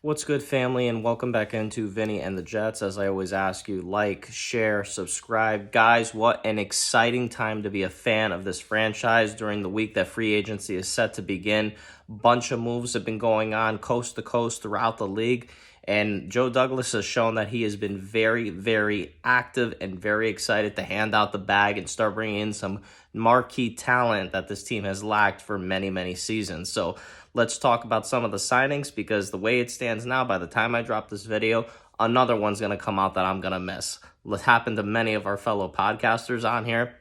What's good, family, and welcome back into Vinny and the Jets. As I always ask you, like, share, subscribe. Guys, what an exciting time to be a fan of this franchise during the week that free agency is set to begin. Bunch of moves have been going on coast to coast throughout the league, and Joe Douglas has shown that he has been very, very active and very excited to hand out the bag and start bringing in some marquee talent that this team has lacked for many, many seasons. So let's talk about some of the signings, because the way it stands now, by the time I drop this video, another one's going to come out that I'm going to miss. It happened to many of our fellow podcasters on here.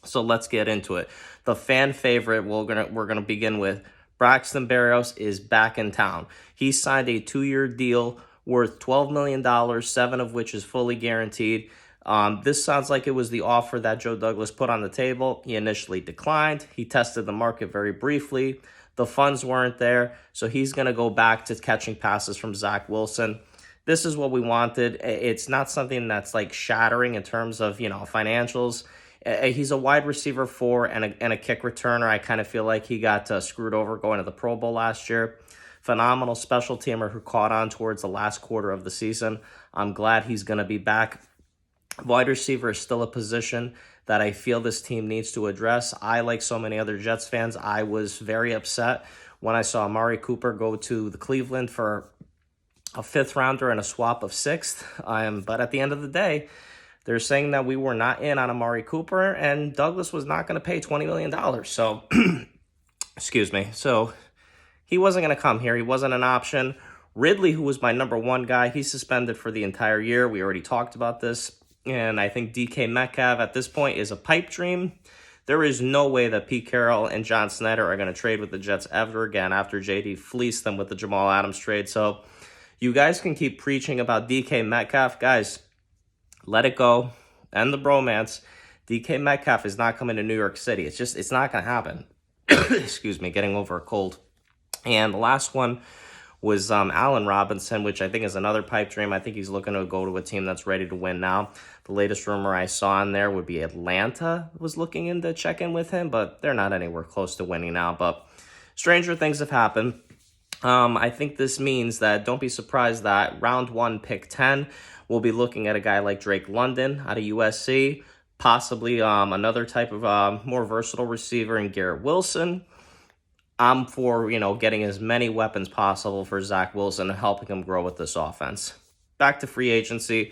So let's get into it. The fan favorite we're gonna begin with, Braxton Barrios, is back in town. He signed a 2-year deal worth $12 million, 7 of which is fully guaranteed. This sounds like it was the offer that Joe Douglas put on the table. He initially declined. He tested the market very briefly. The funds weren't there, so he's going to go back to catching passes from Zach Wilson. This is what we wanted. It's not something that's like shattering in terms of, financials. He's a wide receiver 4 and a kick returner. I kind of feel like he got screwed over going to the Pro Bowl last year. Phenomenal special teamer who caught on towards the last quarter of the season. I'm glad he's going to be back. Wide receiver is still a position that I feel this team needs to address. I, like so many other Jets fans, I was very upset when I saw Amari Cooper go to the Cleveland for a 5th rounder and a swap of 6th. But at the end of the day, they're saying that we were not in on Amari Cooper, and Douglas was not going to pay $20 million. So, excuse me. So he wasn't going to come here. He wasn't an option. Ridley, who was my number 1 guy, he's suspended for the entire year. We already talked about this. And I think DK Metcalf at this point is a pipe dream. There is no way that Pete Carroll and John Snyder are going to trade with the Jets ever again after JD fleeced them with the Jamal Adams trade. So you guys can keep preaching about DK Metcalf. Guys, let it go. End the bromance. DK Metcalf is not coming to New York City. It's not going to happen. Excuse me, getting over a cold. And the last one was Allen Robinson, which I think is another pipe dream. I think he's looking to go to a team that's ready to win now. The latest rumor I saw in there would be Atlanta was looking into check in with him, but they're not anywhere close to winning now. But stranger things have happened. I think this means that don't be surprised that round 1, pick 10, we'll be looking at a guy like Drake London out of USC, possibly another type of more versatile receiver in Garrett Wilson. I'm for, getting as many weapons possible for Zach Wilson and helping him grow with this offense. Back to free agency.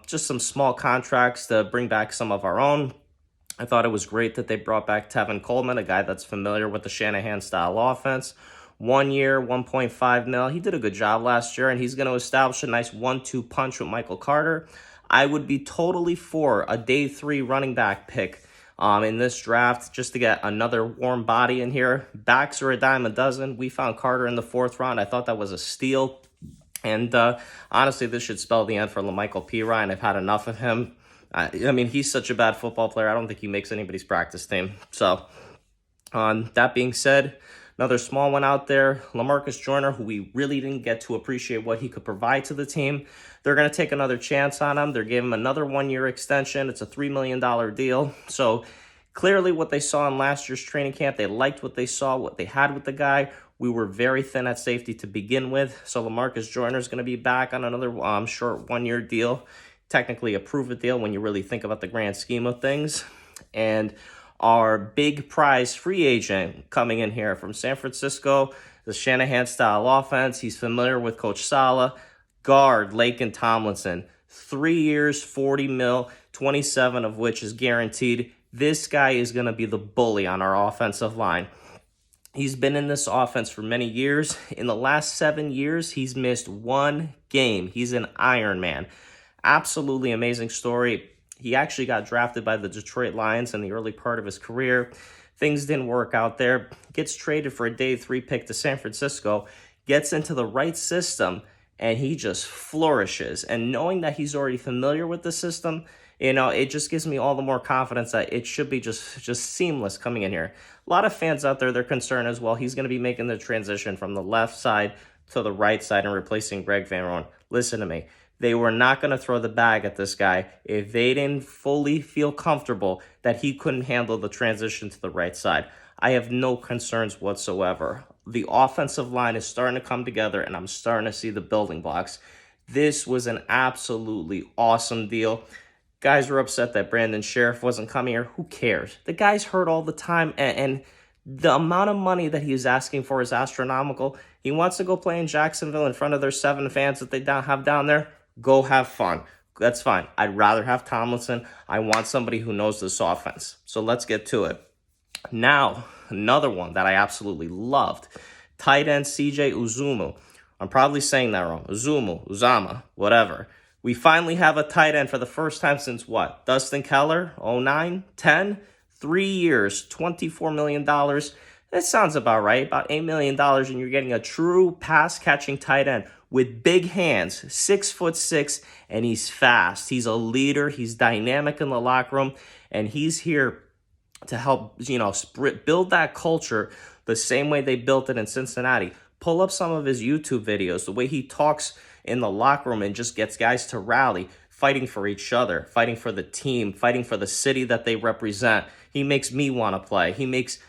Just some small contracts to bring back some of our own. I thought it was great that they brought back Tevin Coleman, a guy that's familiar with the Shanahan-style offense. 1 year, $1.5 million. He did a good job last year, and he's going to establish a nice 1-2 punch with Michael Carter. I would be totally for a day 3 running back pick in this draft, just to get another warm body in here. Backs are a dime a dozen. We found Carter in the 4th round. I thought that was a steal. And honestly, this should spell the end for LaMichael P. Ryan. I've had enough of him. He's such a bad football player. I don't think he makes anybody's practice team. So, that being said, another small one out there, LaMarcus Joyner, who we really didn't get to appreciate what he could provide to the team. They're going to take another chance on him. They're giving him another 1-year extension. It's a $3 million deal. So clearly what they saw in last year's training camp, they liked what they saw, what they had with the guy. We were very thin at safety to begin with. So LaMarcus Joyner is going to be back on another short 1-year deal. Technically a prove-it deal when you really think about the grand scheme of things. And our big prize free agent coming in here from San Francisco, the Shanahan-style offense. He's familiar with Coach Saleh. Guard Laken Tomlinson, 3 years, $40 million, 27 of which is guaranteed. This guy is going to be the bully on our offensive line. He's been in this offense for many years. In the last 7 years, he's missed 1 game. He's an Iron Man. Absolutely amazing story. He actually got drafted by the Detroit Lions in the early part of his career. Things didn't work out there. Gets traded for a day 3 pick to San Francisco. Gets into the right system, and he just flourishes. And knowing that he's already familiar with the system, it just gives me all the more confidence that it should be just seamless coming in here. A lot of fans out there, they're concerned as well. He's going to be making the transition from the left side to the right side and replacing Greg Van Roten. Listen to me. They were not going to throw the bag at this guy if they didn't fully feel comfortable that he couldn't handle the transition to the right side. I have no concerns whatsoever. The offensive line is starting to come together, and I'm starting to see the building blocks. This was an absolutely awesome deal. Guys were upset that Brandon Sheriff wasn't coming here. Who cares? The guy's hurt all the time, and the amount of money that he's asking for is astronomical. He wants to go play in Jacksonville in front of their 7 fans that they have down there. Go have fun. That's fine. I'd rather have Tomlinson. I want somebody who knows this offense. So let's get to it. Now, another one that I absolutely loved. Tight end Cj Uzumu. I'm probably saying that wrong. Uzama, whatever. We finally have a tight end for the first time since what? Dustin Keller, 09, 10, 3 years, $24 million. That sounds about right, about $8 million, and you're getting a true pass-catching tight end with big hands, 6'6", and he's fast. He's a leader. He's dynamic in the locker room, and he's here to help, build that culture the same way they built it in Cincinnati. Pull up some of his YouTube videos, the way he talks in the locker room and just gets guys to rally, fighting for each other, fighting for the team, fighting for the city that they represent. He makes me want to play. He makes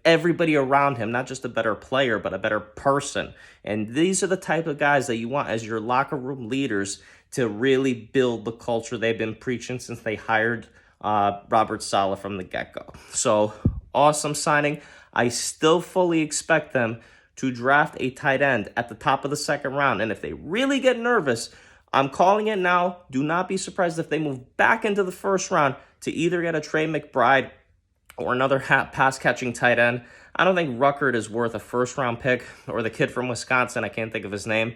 everybody around him, not just a better player, but a better person. And these are the type of guys that you want as your locker room leaders to really build the culture they've been preaching since they hired Robert Saleh from the get-go. So, awesome signing. I still fully expect them to draft a tight end at the top of the second round. And if they really get nervous, I'm calling it now. Do not be surprised if they move back into the first round to either get a Trey McBride or another pass-catching tight end. I don't think Ruckert is worth a first-round pick, or the kid from Wisconsin, I can't think of his name.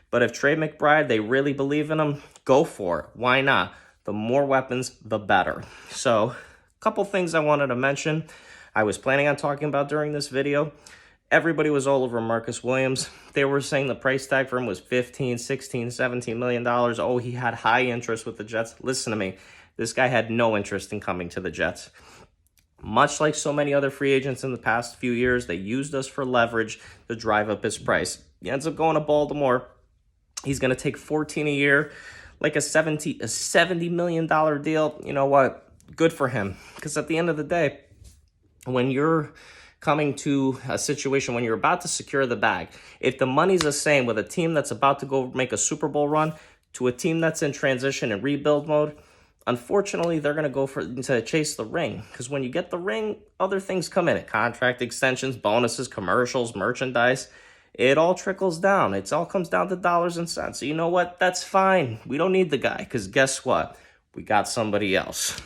But if Trey McBride, they really believe in him, go for it. Why not? The more weapons, the better. So, a couple things I wanted to mention I was planning on talking about during this video. Everybody was all over Marcus Williams. They were saying the price tag for him was $15, $16, $17 million. Oh, he had high interest with the Jets. Listen to me. This guy had no interest in coming to the Jets. Much like so many other free agents in the past few years, they used us for leverage to drive up his price. He ends up going to Baltimore. He's going to take $14 a year, like a $70 million deal. You know what? Good for him. Because at the end of the day, when you're coming to a situation when you're about to secure the bag, if the money's the same with a team that's about to go make a Super Bowl run to a team that's in transition and rebuild mode, unfortunately, they're going to go to chase the ring. Because when you get the ring, other things come in it. Contract extensions, bonuses, commercials, merchandise. It all trickles down. It all comes down to dollars and cents. So you know what? That's fine. We don't need the guy. Because guess what? We got somebody else.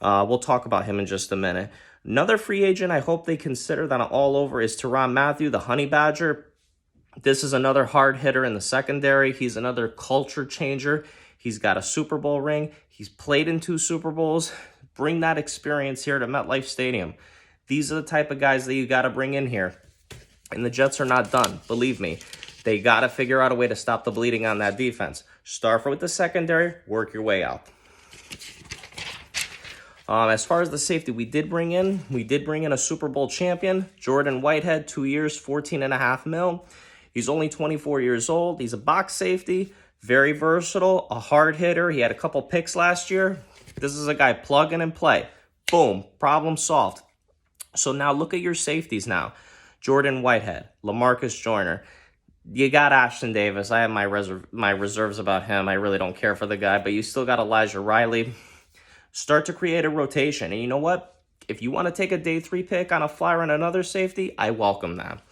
We'll talk about him in just a minute. Another free agent I hope they consider that I'm all over is Tyrann Mathieu, the Honey Badger. This is another hard hitter in the secondary. He's another culture changer. He's got a Super Bowl ring. He's played in 2 Super Bowls. Bring that experience here to MetLife Stadium. These are the type of guys that you got to bring in here. And the Jets are not done. Believe me. They got to figure out a way to stop the bleeding on that defense. Start with the secondary. Work your way out. As far as the safety, we did bring in a Super Bowl champion, Jordan Whitehead, 2 years, $14.5 million. He's only 24 years old. He's a box safety, very versatile, a hard hitter. He had a couple picks last year. This is a guy plug in and play. Boom, problem solved. So now look at your safeties now. Jordan Whitehead, LaMarcus Joyner. You got Ashton Davis. I have my reserves about him. I really don't care for the guy, but you still got Elijah Riley. Start to create a rotation. And you know what? If you want to take a day 3 pick on a flyer and another safety, I welcome that.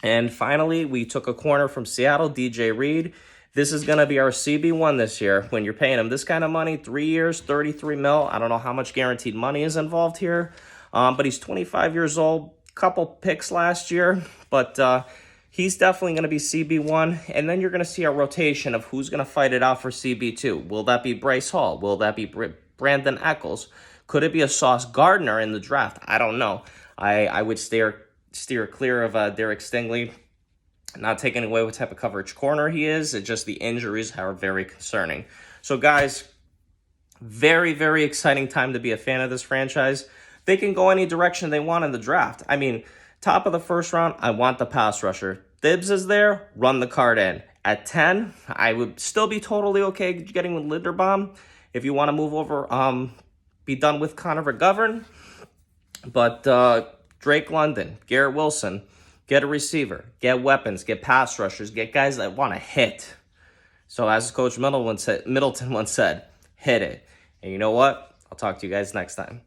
And finally, we took a corner from Seattle, DJ Reed. This is going to be our CB1 this year. When you're paying him this kind of money, 3 years, $33 million. I don't know how much guaranteed money is involved here. But he's 25 years old. Couple picks last year. But he's definitely going to be CB1. And then you're going to see a rotation of who's going to fight it out for CB2. Will that be Bryce Hall? Will that be Brandon Eccles? Could it be a Sauce Gardner in the draft? I don't know. I would steer clear of Derek Stingley. Not taking away what type of coverage corner he is. It's just the injuries are very concerning. So guys, very, very exciting time to be a fan of this franchise. They can go any direction they want in the draft. I mean, top of the first round, I want the pass rusher. Thibs is there, run the card in. At 10, I would still be totally okay getting with Linderbaum. If you want to move over, be done with Connor McGovern. But Drake London, Garrett Wilson, Get a receiver. Get weapons. Get pass rushers. Get guys that want to hit. So as Coach Middleton once said, hit it. And you know what? I'll talk to you guys next time.